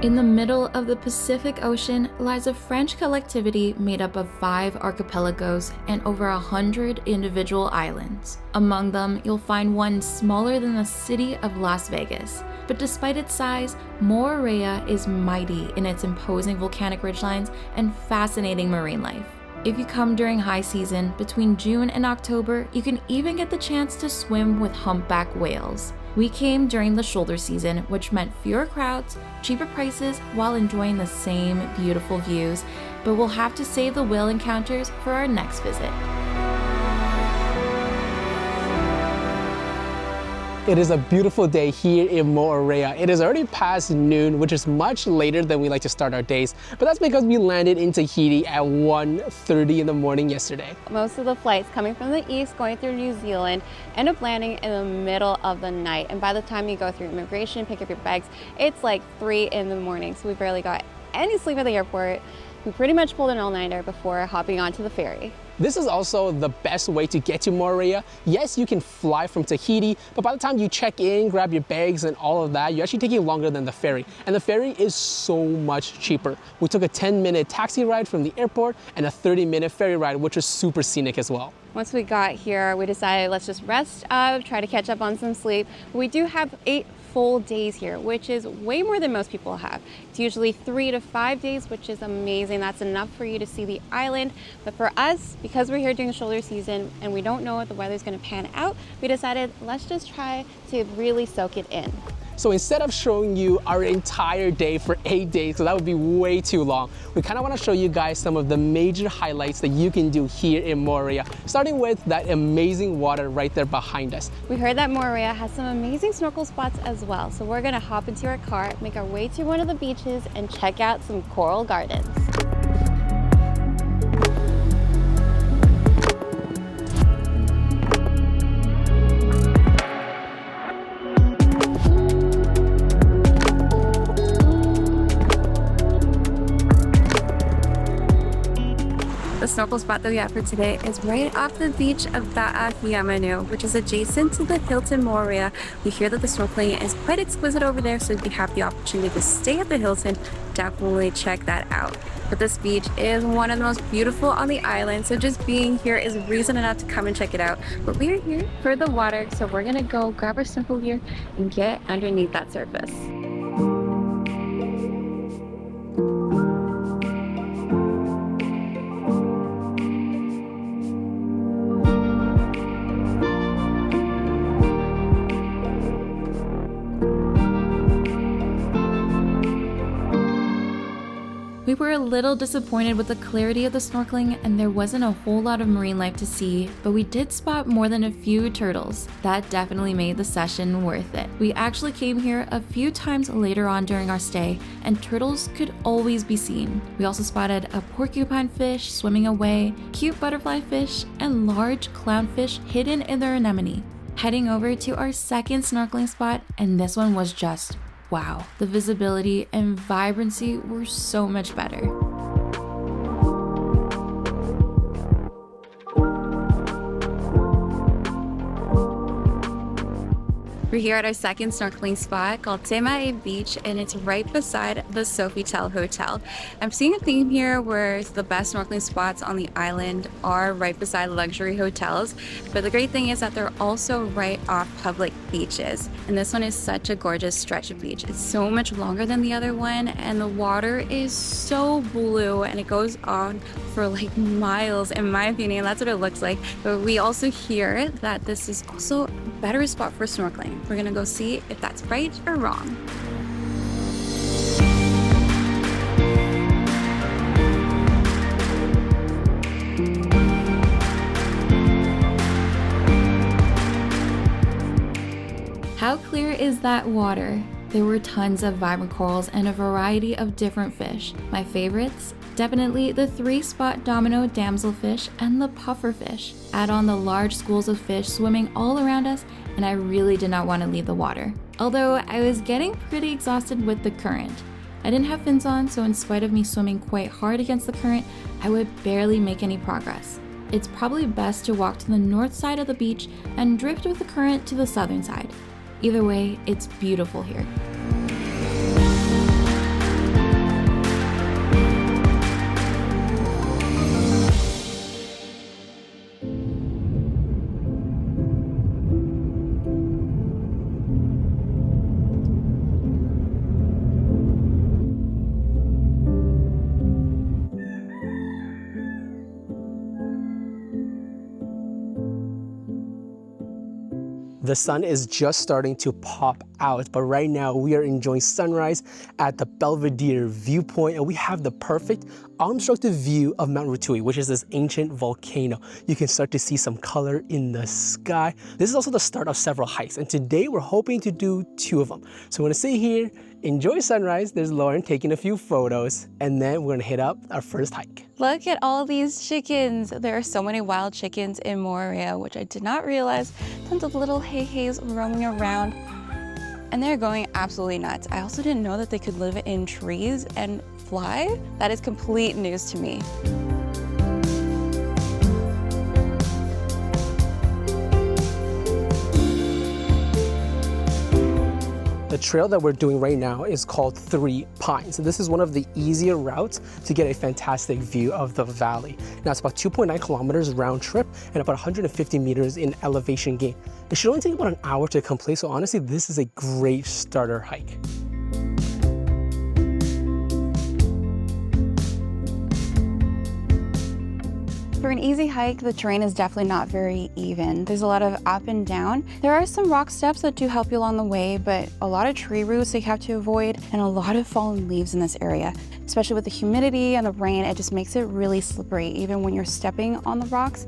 In the middle of the Pacific Ocean lies a French collectivity made up of 5 archipelagos and over 100 individual islands. Among them, you'll find one smaller than the city of Las Vegas. But despite its size, Moorea is mighty in its imposing volcanic ridgelines and fascinating marine life. If you come during high season, between June and October, you can even get the chance to swim with humpback whales. We came during the shoulder season, which meant fewer crowds, cheaper prices, while enjoying the same beautiful views, but we'll have to save the whale encounters for our next visit. It is a beautiful day here in Moorea. It is already past noon, which is much later than we like to start our days, but that's because we landed in Tahiti at 1:30 in the morning yesterday. Most of the flights coming from the east going through New Zealand end up landing in the middle of the night, and by the time you go through immigration, pick up your bags, it's like 3 in the morning, so we barely got any sleep at the airport. We pretty much pulled an all-nighter before hopping onto the ferry. This is also the best way to get to Moorea. Yes, you can fly from Tahiti, but by the time you check in, grab your bags and all of that, you're actually taking longer than the ferry. And the ferry is so much cheaper. We took a 10-minute taxi ride from the airport and a 30-minute ferry ride, which was super scenic as well. Once we got here, we decided let's just rest up, try to catch up on some sleep. We do have 8 full days here, which is way more than most people have. It's usually 3 to 5 days, which is amazing. That's enough for you to see the island. But for us, because we're here during the shoulder season and we don't know what the weather's going to pan out, we decided let's just try to really soak it in. So instead of showing you our entire day for 8 days, because that would be way too long, we kind of want to show you guys some of the major highlights that you can do here in Moorea, starting with that amazing water right there behind us. We heard that Moorea has some amazing snorkel spots as well, so we're going to hop into our car, make our way to one of the beaches, and check out some coral gardens. The snorkel spot that we have for today is right off the beach of Ta'ahiamanu, which is adjacent to the Hilton Moorea. We hear that the snorkeling is quite exquisite over there, so if you have the opportunity to stay at the Hilton, definitely check that out. But this beach is one of the most beautiful on the island, so just being here is reason enough to come and check it out. But we're here for the water, so we're gonna go grab our snorkel gear and get underneath that surface. We were a little disappointed with the clarity of the snorkeling and there wasn't a whole lot of marine life to see, but we did spot more than a few turtles. That definitely made the session worth it. We actually came here a few times later on during our stay, and turtles could always be seen. We also spotted a porcupine fish swimming away, cute butterfly fish, and large clownfish hidden in the anemone. Heading over to our second snorkeling spot, and this one was just wow, the visibility and vibrancy were so much better. We're here at our second snorkeling spot called Temae Beach, and it's right beside the Sofitel Hotel. I'm seeing a theme here where the best snorkeling spots on the island are right beside luxury hotels, but the great thing is that they're also right off public beaches. And this one is such a gorgeous stretch of beach. It's so much longer than the other one, and the water is so blue, and it goes on for like miles, in my opinion. That's what it looks like. But we also hear that this is also a better spot for snorkeling. We're gonna go see if that's right or wrong. How clear is that water? There were tons of vibrant corals and a variety of different fish. My favorites? Definitely the 3-spot domino damselfish and the pufferfish. Add on the large schools of fish swimming all around us, and I really did not want to leave the water. Although I was getting pretty exhausted with the current. I didn't have fins on, so in spite of me swimming quite hard against the current, I would barely make any progress. It's probably best to walk to the north side of the beach and drift with the current to the southern side. Either way, it's beautiful here. The sun is just starting to pop out, but right now we are enjoying sunrise at the Belvedere viewpoint, and we have the perfect unobstructed view of Mount Rutui, which is this ancient volcano. You can start to see some color in the sky. This is also the start of several hikes, and today we're hoping to do 2 of them. So we're gonna sit here, enjoy sunrise. There's Lauren taking a few photos, and then we're gonna hit up our first hike. Look at all these chickens. There are so many wild chickens in Moorea, which I did not realize. Tons of little hey-heys roaming around, and they're going absolutely nuts. I also didn't know that they could live in trees and fly. That is complete news to me. The trail that we're doing right now is called 3 Pines. So this is one of the easier routes to get a fantastic view of the valley. Now it's about 2.9 kilometers round trip and about 150 meters in elevation gain. It should only take about an hour to complete, so honestly, this is a great starter hike. For an easy hike, the terrain is definitely not very even. There's a lot of up and down. There are some rock steps that do help you along the way, but a lot of tree roots that you have to avoid and a lot of fallen leaves in this area. Especially with the humidity and the rain, it just makes it really slippery, even when you're stepping on the rocks.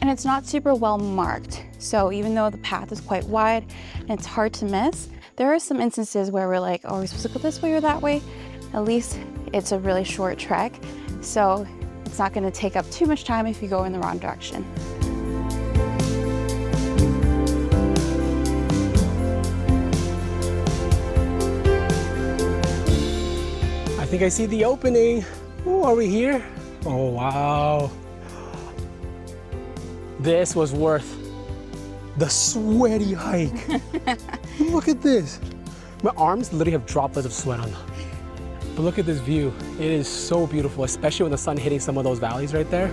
And it's not super well marked. So even though the path is quite wide and it's hard to miss, there are some instances where we're like, oh, are we supposed to go this way or that way? At least it's a really short trek. So it's not going to take up too much time if you go in the wrong direction. I think I see the opening. Oh, are we here? Oh, wow. This was worth the sweaty hike. Look at this. My arms literally have droplets of sweat on them. But look at this view. It is so beautiful, especially when the sun hitting some of those valleys right there.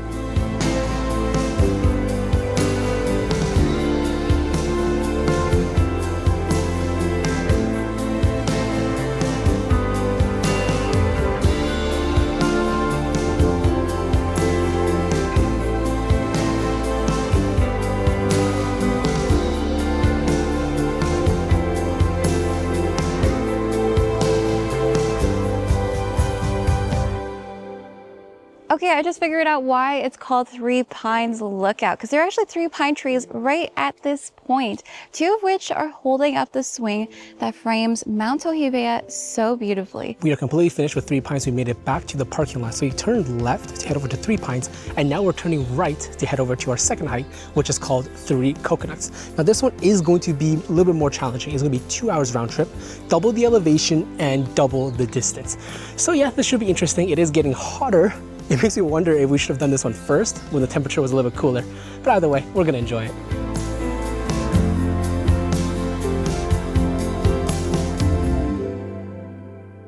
Okay, I just figured out why it's called 3 Pines Lookout, because there are actually 3 pine trees right at this point, 2 of which are holding up the swing that frames Mount Tohivea so beautifully. We are completely finished with 3 Pines. We made it back to the parking lot. So we turned left to head over to 3 Pines, and now we're turning right to head over to our second hike, which is called 3 Coconuts. Now this one is going to be a little bit more challenging. It's going to be 2 hours round trip, double the elevation and double the distance. So yeah, this should be interesting. It is getting hotter. It makes me wonder if we should have done this one first when the temperature was a little bit cooler. But either way, we're gonna enjoy it.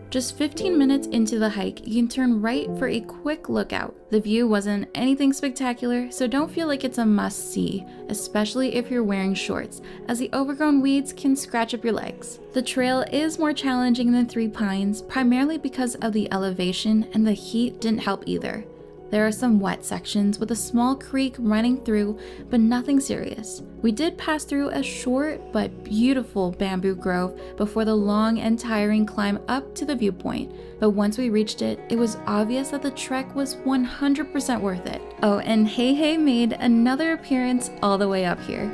Just 15 minutes into the hike, you can turn right for a quick lookout. The view wasn't anything spectacular, so don't feel like it's a must-see, especially if you're wearing shorts, as the overgrown weeds can scratch up your legs. The trail is more challenging than 3 Pines, primarily because of the elevation, and the heat didn't help either. There are some wet sections with a small creek running through, but nothing serious. We did pass through a short but beautiful bamboo grove before the long and tiring climb up to the viewpoint, but once we reached it, it was obvious that the trek was 100% worth it. Oh, and Hey Hey made another appearance all the way up here.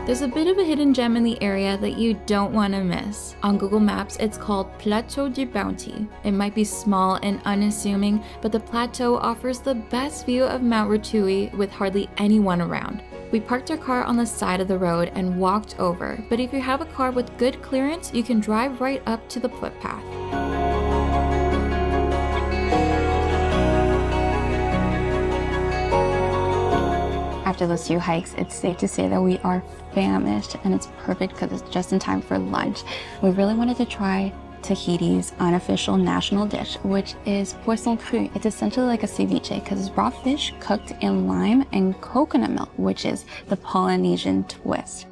There's a bit of a hidden gem in the area that you don't want to miss. On Google Maps, it's called Plateau de Bounty. It might be small and unassuming, but the plateau offers the best view of Mount Rutui with hardly anyone around. We parked our car on the side of the road and walked over, but if you have a car with good clearance, you can drive right up to the footpath. after those 2 hikes, it's safe to say that we are famished, and it's perfect because it's just in time for lunch. We really wanted to try Tahiti's unofficial national dish, which is poisson cru. It's essentially like a ceviche because it's raw fish cooked in lime and coconut milk, which is the Polynesian twist.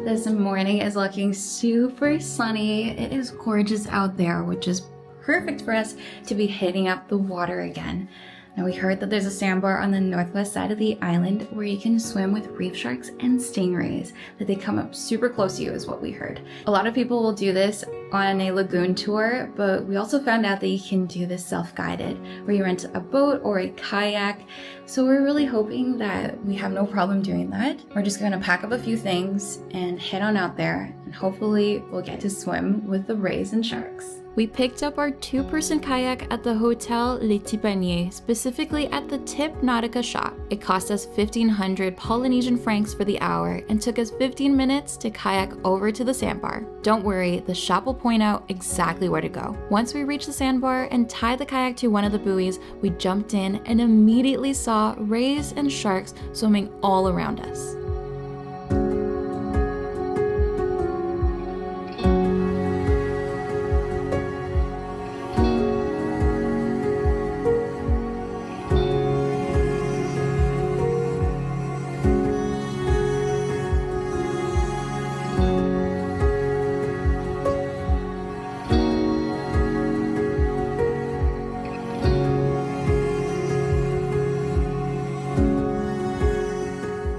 This morning is looking super sunny. It is gorgeous out there, which is perfect for us to be hitting up the water again. Now, we heard that there's a sandbar on the northwest side of the island where you can swim with reef sharks and stingrays, that they come up super close to you is what we heard. A lot of people will do this on a lagoon tour, but we also found out that you can do this self-guided, where you rent a boat or a kayak. So we're really hoping that we have no problem doing that. We're just gonna pack up a few things and head on out there, and hopefully we'll get to swim with the rays and sharks. We picked up our 2-person kayak at the Hotel Les Tipaniers, specifically at the Tip Nautica shop. It cost us 1,500 Polynesian francs for the hour and took us 15 minutes to kayak over to the sandbar. Don't worry, the shop will point out exactly where to go. Once we reached the sandbar and tied the kayak to one of the buoys, we jumped in and immediately saw rays and sharks swimming all around us.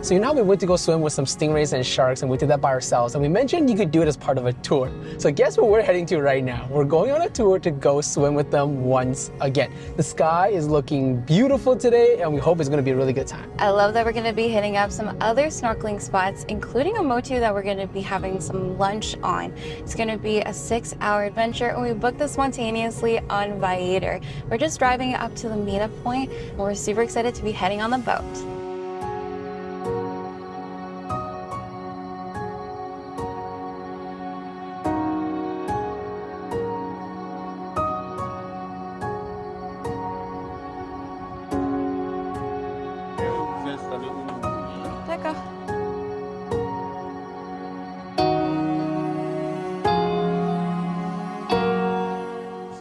So now we went to go swim with some stingrays and sharks, and we did that by ourselves. And we mentioned you could do it as part of a tour. So guess where we're heading to right now? We're going on a tour to go swim with them once again. The sky is looking beautiful today, and we hope it's gonna be a really good time. I love that we're going to be hitting up some other snorkeling spots, including a motu that we're going to be having some lunch on. It's going to be a 6-hour adventure, and we booked this spontaneously on Viator. We're just driving up to the meetup point, and we're super excited to be heading on the boat.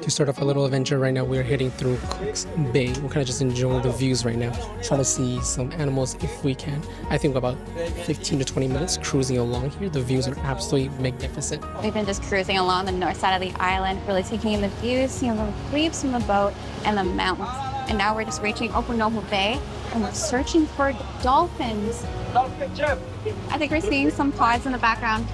To start off a little adventure right now, we're heading through Cook's Bay. We're kind of just enjoying the views right now, trying to see some animals if we can. I think about 15 to 20 minutes cruising along here. The views are absolutely magnificent. We've been just cruising along the north side of the island, really taking in the views, seeing the reefs from the boat and the mountains. And now we're just reaching Okinoho Bay, and we're searching for dolphins. I think we're seeing some pods in the background.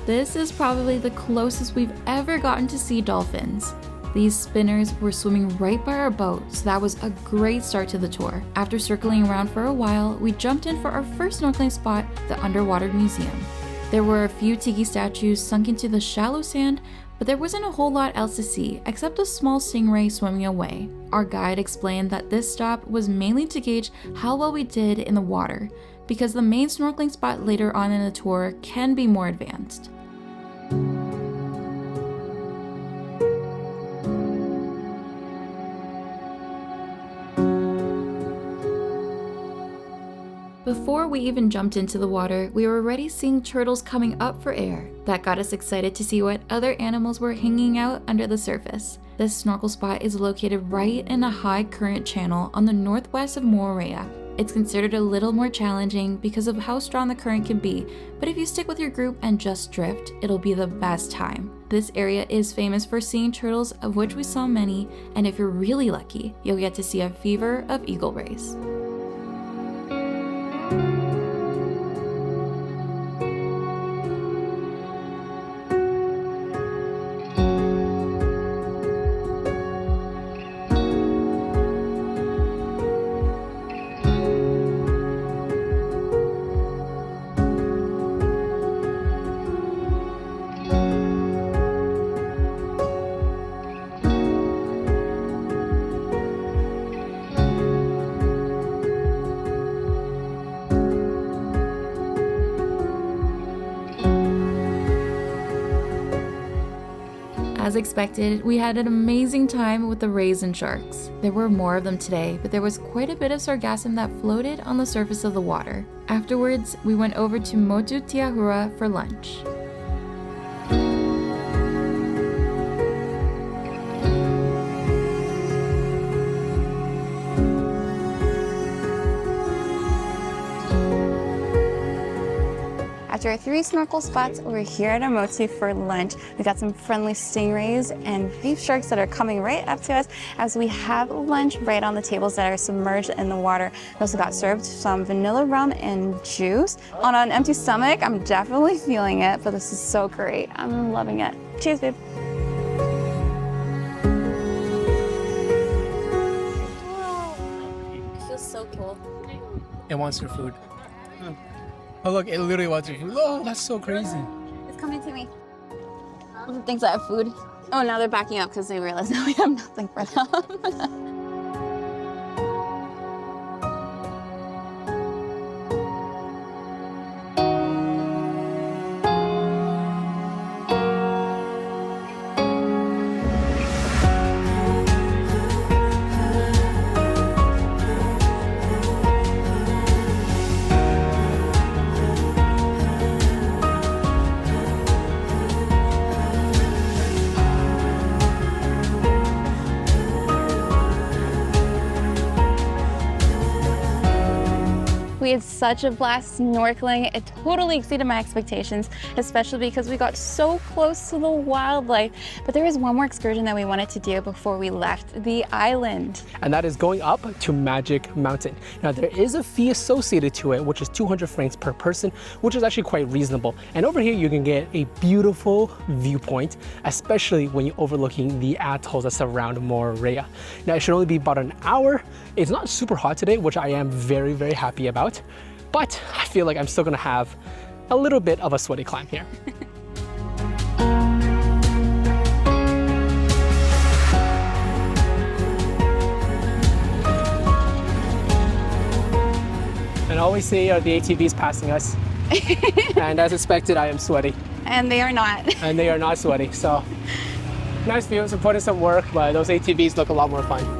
This is probably the closest we've ever gotten to see dolphins. These spinners were swimming right by our boat, so that was a great start to the tour. After circling around for a while, we jumped in for our first snorkeling spot, the Underwater Museum. There were a few tiki statues sunk into the shallow sand, but there wasn't a whole lot else to see except a small stingray swimming away. Our guide explained that this stop was mainly to gauge how well we did in the water, because the main snorkeling spot later on in the tour can be more advanced. Before we even jumped into the water, we were already seeing turtles coming up for air. That got us excited to see what other animals were hanging out under the surface. This snorkel spot is located right in a high current channel on the northwest of Moorea. It's considered a little more challenging because of how strong the current can be, but if you stick with your group and just drift, it'll be the best time. This area is famous for seeing turtles, of which we saw many, and if you're really lucky, you'll get to see a fever of eagle rays. As expected, we had an amazing time with the rays and sharks. There were more of them today, but there was quite a bit of sargassum that floated on the surface of the water. Afterwards, we went over to Motu for lunch. After our 3 snorkel spots, we're here at our motu for lunch. We got some friendly stingrays and reef sharks that are coming right up to us as we have lunch right on the tables that are submerged in the water. We also got served some vanilla rum and juice. On an empty stomach, I'm definitely feeling it, but this is so great. I'm loving it. Cheers, babe. Wow. It feels so cool. It wants your food. Oh look, it literally wants your food. Oh, that's so crazy. It's coming to me. It thinks I have food. Oh, now they're backing up because they realize now we have nothing for them. We had such a blast snorkeling. It totally exceeded my expectations, especially because we got so close to the wildlife. But there was one more excursion that we wanted to do before we left the island. And that is going up to Magic Mountain. Now there is a fee associated to it, which is 200 francs per person, which is actually quite reasonable. And over here you can get a beautiful viewpoint, especially when you're overlooking the atolls that surround Moorea. Now it should only be about an hour. It's not super hot today, which I am very, very happy about. But I feel like I'm still gonna have a little bit of a sweaty climb here. And I always see the ATVs passing us. And as expected, I am sweaty. And they are not. And they are not sweaty. So nice views, I'm putting some work, but those ATVs look a lot more fun.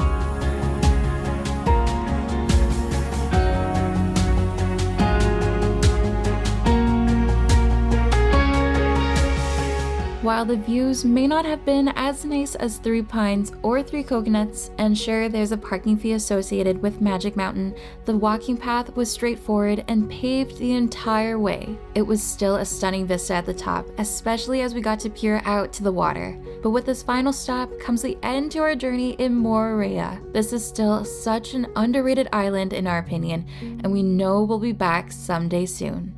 While the views may not have been as nice as 3 Pines or 3 Coconuts, and sure there's a parking fee associated with Magic Mountain, the walking path was straightforward and paved the entire way. It was still a stunning vista at the top, especially as we got to peer out to the water. But with this final stop comes the end to our journey in Moorea. This is still such an underrated island in our opinion, and we know we'll be back someday soon.